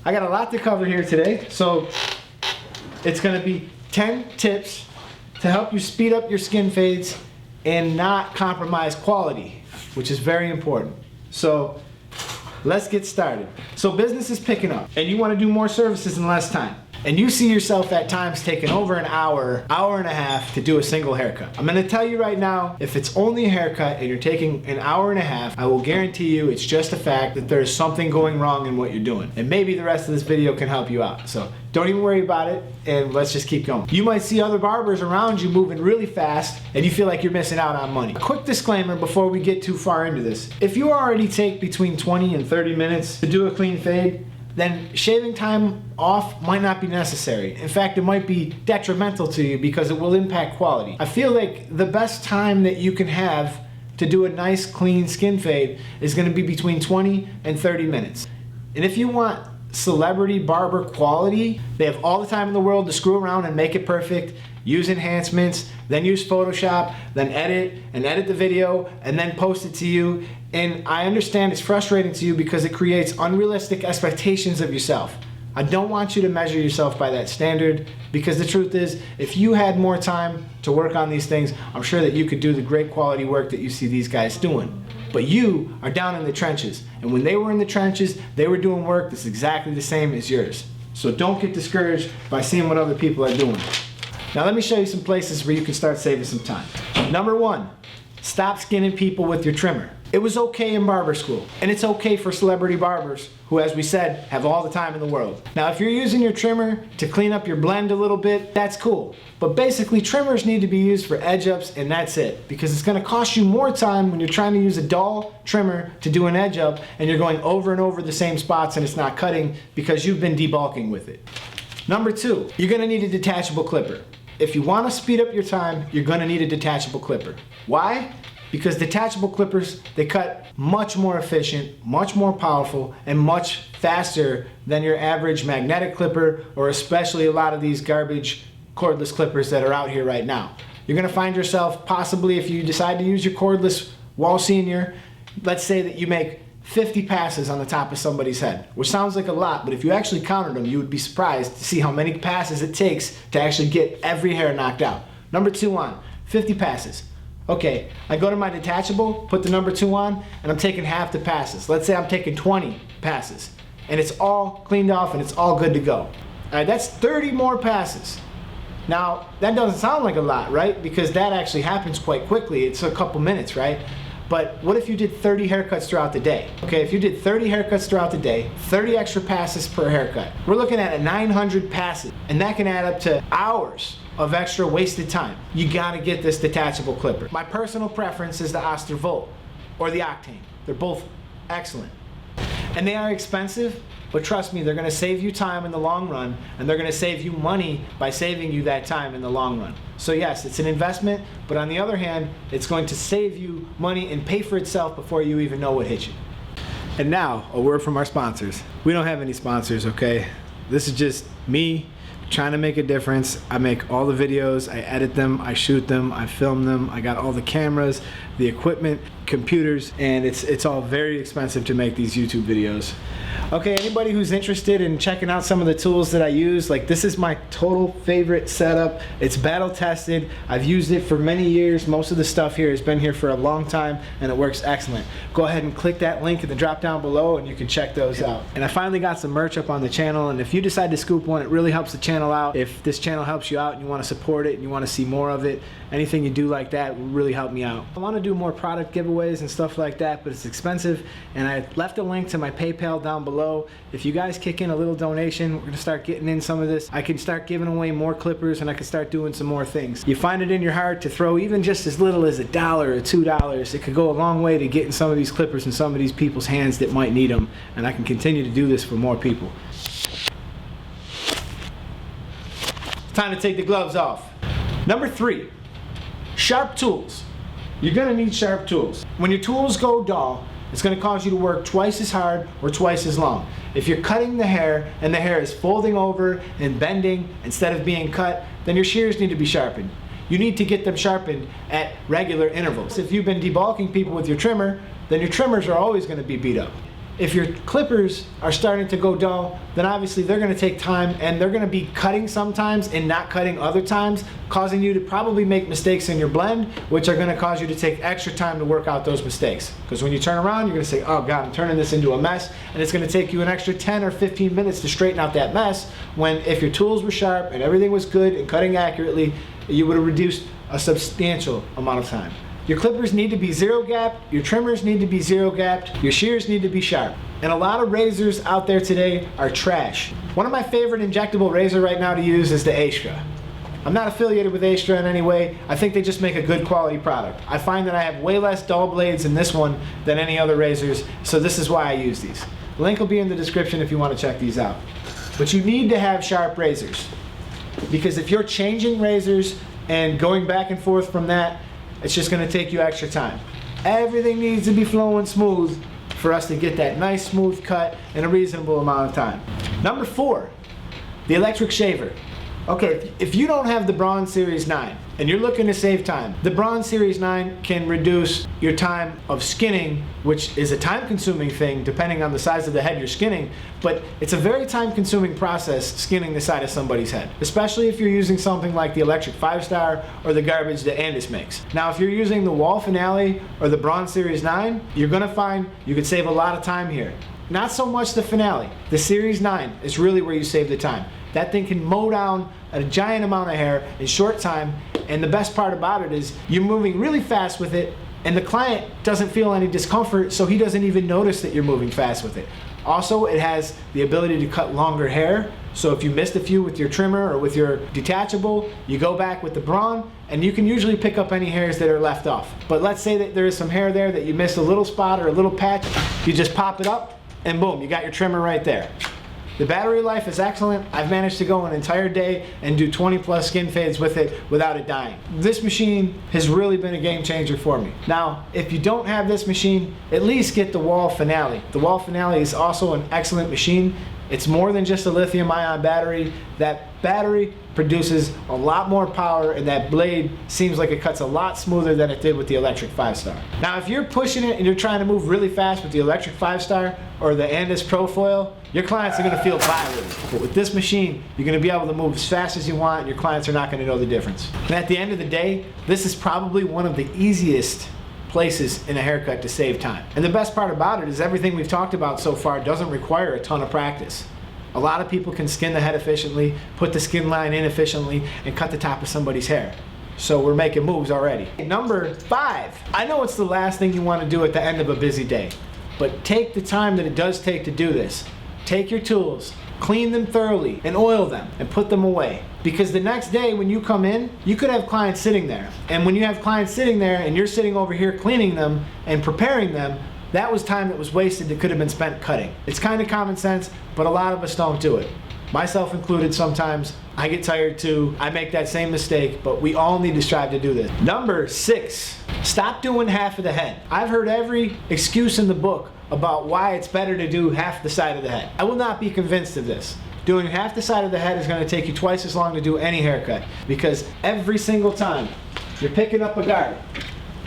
I got a lot to cover here today, so it's gonna be 10 tips to help you speed up your skin fades and not compromise quality, which is very important. So let's get started. So business is picking up and you want to do more services in less time. And you see yourself at times taking over an hour, hour and a half to do a single haircut. I'm gonna tell you right now, if it's only a haircut and you're taking an hour and a half, I will guarantee you it's just a fact that there's something going wrong in what you're doing. And maybe the rest of this video can help you out. So don't even worry about it and let's just keep going. You might see other barbers around you moving really fast and you feel like you're missing out on money. A quick disclaimer before we get too far into this. If you already take between 20 and 30 minutes to do a clean fade, then shaving time off might not be necessary. In fact, it might be detrimental to you because it will impact quality. I feel like the best time that you can have to do a nice clean skin fade is gonna be between 20 and 30 minutes. And if you want celebrity barber quality, they have all the time in the world to screw around and make it perfect, use enhancements, then use Photoshop, then edit the video, and then post it to you. And I understand it's frustrating to you because it creates unrealistic expectations of yourself. I don't want you to measure yourself by that standard because the truth is, if you had more time to work on these things, I'm sure that you could do the great quality work that you see these guys doing. But you are down in the trenches. And when they were in the trenches, they were doing work that's exactly the same as yours. So don't get discouraged by seeing what other people are doing. Now let me show you some places where you can start saving some time. Number one, stop skinning people with your trimmer. It was okay in barber school, and it's okay for celebrity barbers who, as we said, have all the time in the world. Now if you're using your trimmer to clean up your blend a little bit, that's cool. But basically trimmers need to be used for edge ups and that's it. Because it's gonna cost you more time when you're trying to use a dull trimmer to do an edge up and you're going over and over the same spots and it's not cutting because you've been debulking with it. Number two, you're gonna need a detachable clipper. If you wanna speed up your time, you're gonna need a detachable clipper. Why? Because detachable clippers, they cut much more efficient, much more powerful, and much faster than your average magnetic clipper, or especially a lot of these garbage cordless clippers that are out here right now. You're gonna find yourself possibly, if you decide to use your cordless Wall Senior, let's say that you make 50 passes on the top of somebody's head, which sounds like a lot, but if you actually counted them, you would be surprised to see how many passes it takes to actually get every hair knocked out. Number two on, 50 passes. Okay, I go to my detachable, put the number two on, and I'm taking half the passes. Let's say I'm taking 20 passes, and it's all cleaned off and it's all good to go. All right, that's 30 more passes. Now, that doesn't sound like a lot, right? Because that actually happens quite quickly. It's a couple minutes, right? But what if you did 30 haircuts throughout the day? Okay, if you did 30 haircuts throughout the day, 30 extra passes per haircut, we're looking at 900 passes, and that can add up to hours of extra wasted time. You gotta get this detachable clipper. My personal preference is the Oster Volt or the Octane. They're both excellent. And they are expensive, but trust me, they're gonna save you time in the long run, and they're gonna save you money by saving you that time in the long run. So yes, it's an investment, but on the other hand, it's going to save you money and pay for itself before you even know what hit you. And now, a word from our sponsors. We don't have any sponsors, okay? This is just me trying to make a difference. I make all the videos, I edit them, I shoot them, I film them, I got all the cameras, the equipment, computers, and it's all very expensive to make these YouTube videos. Okay, anybody who's interested in checking out some of the tools that I use, like this is my total favorite setup. It's battle tested. I've used it for many years. Most of the stuff here has been here for a long time and it works excellent. Go ahead and click that link in the drop down below and you can check those out. And I finally got some merch up on the channel, and if you decide to scoop one, it really helps the channel out. If this channel helps you out and you want to support it and you want to see more of it, anything you do like that will really help me out. I want to do more product giveaways and stuff like that, but it's expensive, and I left a link to my PayPal down below. If you guys kick in a little donation, we're gonna start getting in some of this. I can start giving away more clippers and I can start doing some more things. You find it in your heart to throw even just as little as $1 or $2, it could go a long way to getting some of these clippers in some of these people's hands that might need them, and I can continue to do this for more people. Time to take the gloves off. Number 3, sharp tools. You're gonna need sharp tools. When your tools go dull, it's gonna cause you to work twice as hard or twice as long. If you're cutting the hair and the hair is folding over and bending instead of being cut, then your shears need to be sharpened. You need to get them sharpened at regular intervals. If you've been debulking people with your trimmer, then your trimmers are always gonna be beat up. if your clippers are starting to go dull, then obviously they're going to take time, and they're going to be cutting sometimes and not cutting other times, causing you to probably make mistakes in your blend, which are going to cause you to take extra time to work out those mistakes. Because when you turn around, you're going to say, oh God, I'm turning this into a mess, and it's going to take you an extra 10 or 15 minutes to straighten out that mess, when if your tools were sharp and everything was good and cutting accurately, you would have reduced a substantial amount of time. Your clippers need to be zero gapped, your trimmers need to be zero gapped, your shears need to be sharp. And a lot of razors out there today are trash. One of my favorite injectable razor right now to use is the Astra. I'm not affiliated with Astra in any way. I think they just make a good quality product. I find that I have way less dull blades in this one than any other razors, so this is why I use these. The link will be in the description if you want to check these out. But you need to have sharp razors, because if you're changing razors and going back and forth from that, it's just going to take you extra time. Everything needs to be flowing smooth for us to get that nice smooth cut in a reasonable amount of time. Number 4, the electric shaver. Okay, if you don't have the Bronze Series 9 and you're looking to save time, the Bronze Series 9 can reduce your time of skinning, which is a time-consuming thing depending on the size of the head you're skinning, but it's a very time-consuming process skinning the side of somebody's head, especially if you're using something like the electric 5-star or the garbage that ANDIS makes. Now, if you're using the Wall Finale or the Bronze Series 9, you're gonna find you could save a lot of time here. Not so much the Finale. The Series 9 is really where you save the time. That thing can mow down a giant amount of hair in short time, and the best part about it is you're moving really fast with it, and the client doesn't feel any discomfort, so he doesn't even notice that you're moving fast with it. Also, it has the ability to cut longer hair, so if you missed a few with your trimmer or with your detachable, you go back with the Braun, and you can usually pick up any hairs that are left off. But let's say that there is some hair there that you missed a little spot or a little patch, you just pop it up, and boom, you got your trimmer right there. The battery life is excellent. I've managed to go an entire day and do 20 plus skin fades with it without it dying. This machine has really been a game changer for me. Now, if you don't have this machine, at least get the Wall Finale. The Wall Finale is also an excellent machine. It's more than just a lithium-ion battery. That battery produces a lot more power, and that blade seems like it cuts a lot smoother than it did with the electric 5-star. Now, if you're pushing it and you're trying to move really fast with the electric 5-star or the ANDIS Profoil, your clients are going to feel violated. But with this machine, you're going to be able to move as fast as you want, and your clients are not going to know the difference. And at the end of the day, this is probably one of the easiest places in a haircut to save time. And the best part about it is everything we've talked about so far doesn't require a ton of practice. A lot of people can skin the head efficiently, put the skin line in efficiently, and cut the top of somebody's hair. So we're making moves already. Number 5. I know it's the last thing you want to do at the end of a busy day, but take the time that it does take to do this. Take your tools, clean them thoroughly, and oil them, and put them away. Because the next day when you come in, you could have clients sitting there. And when you have clients sitting there and you're sitting over here cleaning them and preparing them, that was time that was wasted that could have been spent cutting. It's kind of common sense, but a lot of us don't do it. Myself included sometimes. I get tired too. I make that same mistake, but we all need to strive to do this. Number 6, stop doing half of the head. I've heard every excuse in the book about why it's better to do half the side of the head. I will not be convinced of this. Doing half the side of the head is going to take you twice as long to do any haircut, because every single time you're picking up a guard,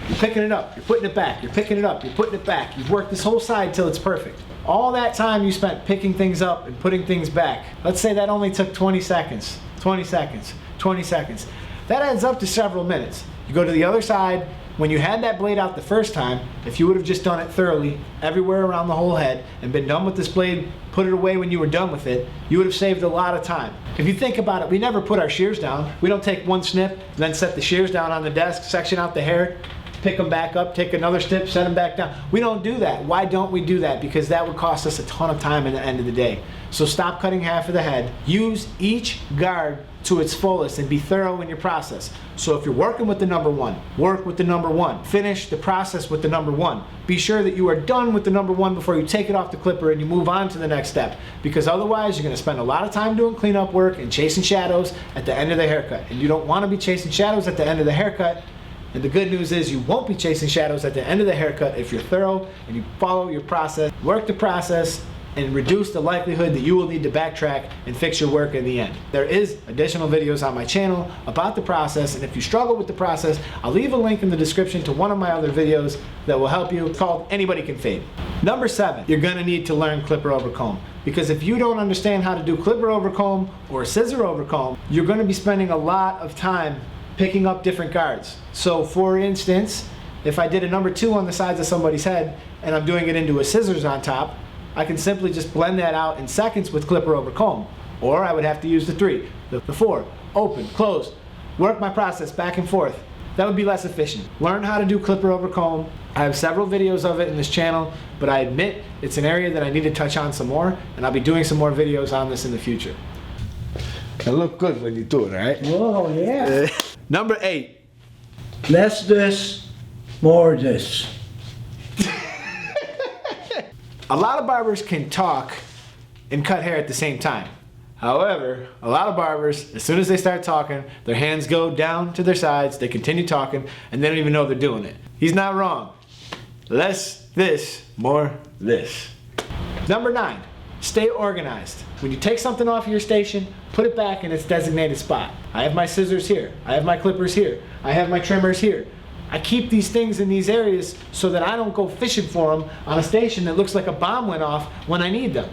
you're picking it up, you're putting it back, you're picking it up, you're putting it back. You've worked this whole side till it's perfect. All that time you spent picking things up and putting things back, let's say that only took 20 seconds, 20 seconds, 20 seconds. That adds up to several minutes. You go to the other side. When you had that blade out the first time, if you would have just done it thoroughly, everywhere around the whole head, and been done with this blade, put it away when you were done with it, you would have saved a lot of time. If you think about it, we never put our shears down. We don't take one snip, and then set the shears down on the desk, section out the hair, pick them back up, take another snip, set them back down. We don't do that. Why don't we do that? Because that would cost us a ton of time at the end of the day. So stop cutting half of the head. Use each guard to its fullest and be thorough in your process. So if you're working with the number 1, work with the number 1. Finish the process with the number 1. Be sure that you are done with the number 1 before you take it off the clipper and you move on to the next step. Because otherwise you're going to spend a lot of time doing cleanup work and chasing shadows at the end of the haircut. And you don't want to be chasing shadows at the end of the haircut. And the good news is you won't be chasing shadows at the end of the haircut if you're thorough and you follow your process, work the process, and reduce the likelihood that you will need to backtrack and fix your work in the end. There is additional videos on my channel about the process, and if you struggle with the process, I'll leave a link in the description to one of my other videos that will help you. It's called Anybody Can Fade. Number 7, you're gonna need to learn clipper over comb, because if you don't understand how to do clipper over comb or scissor over comb, you're gonna be spending a lot of time picking up different guards. So for instance, if I did a number 2 on the sides of somebody's head and I'm doing it into a scissors on top, I can simply just blend that out in seconds with clipper over comb. Or I would have to use the 3, the 4, open, close, work my process back and forth. That would be less efficient. Learn how to do clipper over comb. I have several videos of it in this channel, but I admit it's an area that I need to touch on some more, and I'll be doing some more videos on this in the future. It'll look good when you do it, all right? Oh, yeah. Number 8. Less this, more this. A lot of barbers can talk and cut hair at the same time. However, a lot of barbers, as soon as they start talking, their hands go down to their sides, they continue talking, and they don't even know they're doing it. He's not wrong. Less this, more this. Number 9, stay organized. When you take something off of your station, put it back in its designated spot. I have my scissors here. I have my clippers here. I have my trimmers here. I keep these things in these areas so that I don't go fishing for them on a station that looks like a bomb went off when I need them.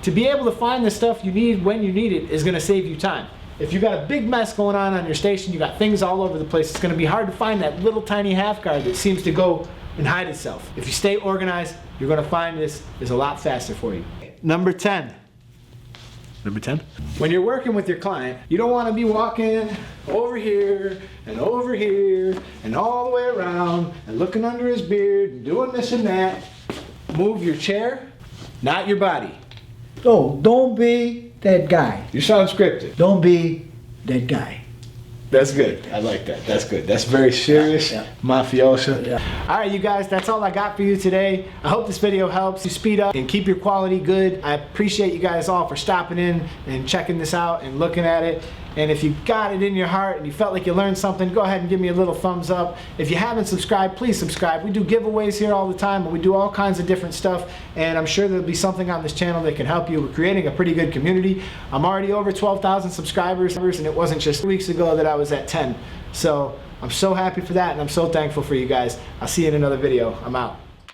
To be able to find the stuff you need when you need it is gonna save you time. If you got a big mess going on your station, you got things all over the place, it's gonna be hard to find that little tiny half guard that seems to go and hide itself. If you stay organized, you're gonna find this is a lot faster for you. Number 10. Number 10? When you're working with your client, you don't want to be walking over here and all the way around and looking under his beard and doing this and that. Move your chair, not your body. Oh, don't be that guy. You sound scripted. Don't be that guy. That's good. I like that. That's good. That's very serious, mafioso. Yeah. All right, you guys, that's all I got for you today. I hope this video helps you speed up and keep your quality good. I appreciate you guys all for stopping in and checking this out and looking at it. And if you got it in your heart and you felt like you learned something, go ahead and give me a little thumbs up. If you haven't subscribed, please subscribe. We do giveaways here all the time, and we do all kinds of different stuff. And I'm sure there'll be something on this channel that can help you. We're creating a pretty good community. I'm already over 12,000 subscribers, and it wasn't just weeks ago that I was at 10. So I'm so happy for that, and I'm so thankful for you guys. I'll see you in another video. I'm out.